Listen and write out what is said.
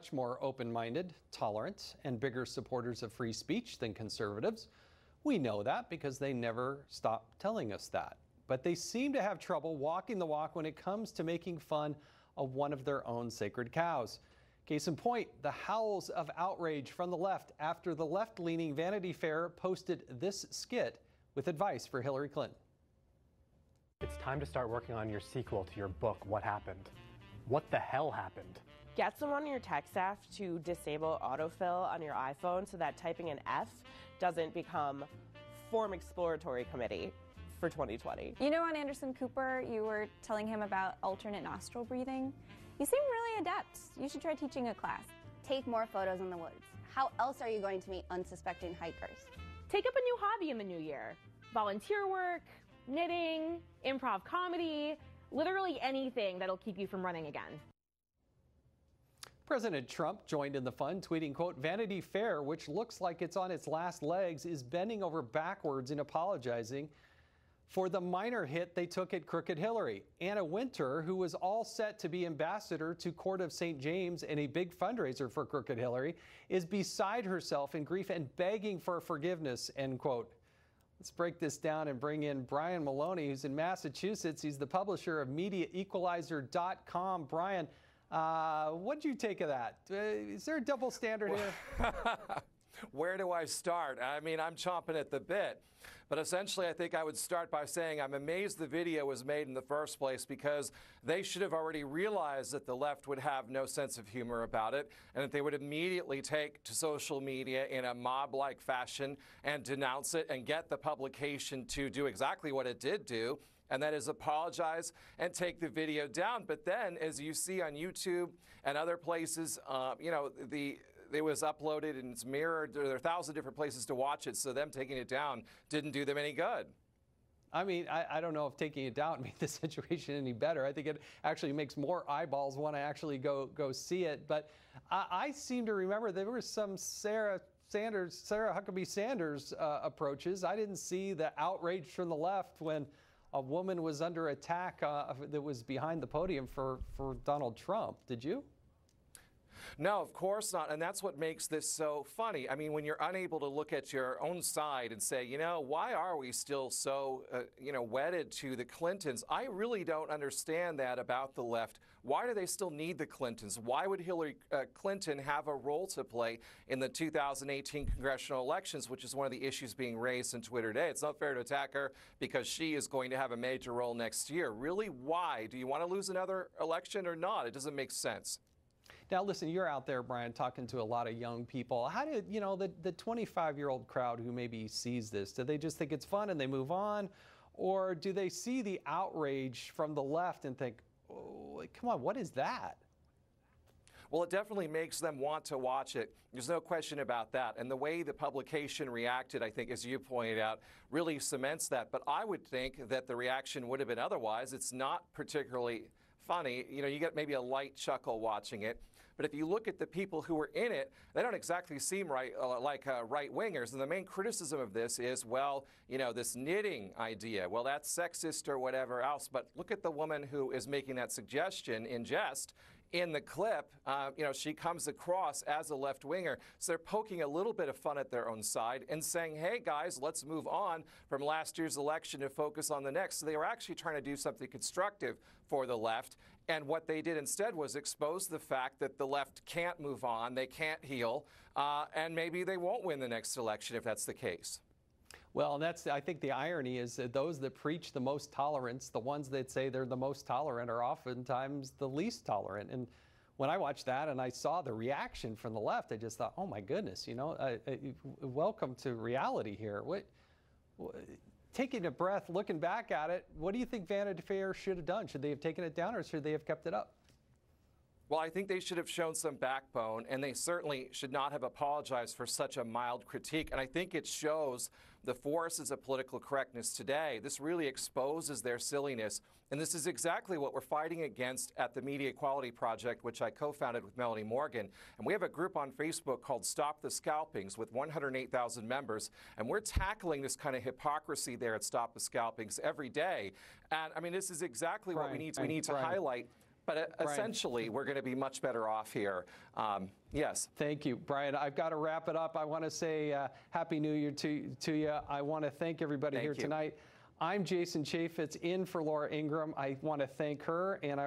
much more open-minded, tolerant, and bigger supporters of free speech than conservatives. We know that because they never stop telling us that. But they seem to have trouble walking the walk when it comes to making fun of one of their own sacred cows. Case in point, the howls of outrage from the left after the left-leaning Vanity Fair posted this skit with advice for Hillary Clinton. It's time to start working on your sequel to your book, What Happened? What the hell happened? Get someone on your tech staff to disable autofill on your iPhone so that typing an F doesn't become Form Exploratory Committee for 2020. You know, on Anderson Cooper, you were telling him about alternate nostril breathing. You seem really adept. You should try teaching a class. Take more photos in the woods. How else are you going to meet unsuspecting hikers? Take up a new hobby in the new year. Volunteer work, knitting, improv comedy, literally anything that'll keep you from running again. President Trump joined in the fun, tweeting, quote, Vanity Fair, which looks like it's on its last legs, is bending over backwards in apologizing for the minor hit they took at Crooked Hillary. Anna Wintour, who was all set to be ambassador to Court of St. James and a big fundraiser for Crooked Hillary, is beside herself in grief and begging for forgiveness, end quote. Let's break this down and bring in Brian Maloney, who's in Massachusetts. He's the publisher of MediaEqualizer.com. Brian, what did you take of that? Is there a double standard here? Where do I start? I mean, I'm chomping at the bit. But essentially, I think I would start by saying I'm amazed the video was made in the first place because they should have already realized that the left would have no sense of humor about it and that they would immediately take to social media in a mob-like fashion and denounce it and get the publication to do exactly what it did do, and that is apologize and take the video down. But then, as you see on YouTube and other places, it was uploaded and it's mirrored. There are 1,000 different places to watch it, so them taking it down didn't do them any good. I mean, I don't know if taking it down made the situation any better. I think it actually makes more eyeballs want to actually go see it. But I seem to remember there were some Sarah Huckabee Sanders approaches. I didn't see the outrage from the left when a woman was under attack that was behind the podium for Donald Trump. Did you? No, of course not. And that's what makes this so funny. I mean, when you're unable to look at your own side and say, you know, why are we still so, wedded to the Clintons? I really don't understand that about the left. Why do they still need the Clintons? Why would Hillary Clinton have a role to play in the 2018 congressional elections, which is one of the issues being raised on Twitter today? It's not fair to attack her because she is going to have a major role next year. Really, why? Do you want to lose another election or not? It doesn't make sense. Now, listen, you're out there, Brian, talking to a lot of young people. How did, the 25-year-old crowd who maybe sees this, do they just think it's fun and they move on? Or do they see the outrage from the left and think, oh, come on, what is that? Well, it definitely makes them want to watch it. There's no question about that. And the way the publication reacted, I think, as you pointed out, really cements that. But I would think that the reaction would have been otherwise. It's not particularly funny. You get maybe a light chuckle watching it. But if you look at the people who were in it, they don't exactly seem like right-wingers. And the main criticism of this is, well, this knitting idea, well, that's sexist or whatever else. But look at the woman who is making that suggestion in jest. In the clip, she comes across as a left-winger. So they're poking a little bit of fun at their own side and saying, hey, guys, let's move on from last year's election to focus on the next. So they were actually trying to do something constructive for the left. And what they did instead was expose the fact that the left can't move on, they can't heal, and maybe they won't win the next election if that's the case. Well, I think the irony is that those that preach the most tolerance, the ones that say they're the most tolerant, are oftentimes the least tolerant. And when I watched that and I saw the reaction from the left, I just thought, oh my goodness, welcome to reality here. Taking a breath, looking back at it, what do you think Vanity Fair should have done? Should they have taken it down or should they have kept it up? Well, I think they should have shown some backbone, and they certainly should not have apologized for such a mild critique. And I think it shows the forces of political correctness today. This really exposes their silliness. And this is exactly what we're fighting against at the Media Equality Project, which I co-founded with Melanie Morgan. And we have a group on Facebook called Stop the Scalpings with 108,000 members. And we're tackling this kind of hypocrisy there at Stop the Scalpings every day. And I mean, this is exactly what we need to highlight. But essentially, we're going to be much better off here. Yes. Thank you, Brian. I've got to wrap it up. I want to say Happy New Year to you. I want to thank everybody here tonight. I'm Jason Chaffetz in for Laura Ingraham. I want to thank her, and I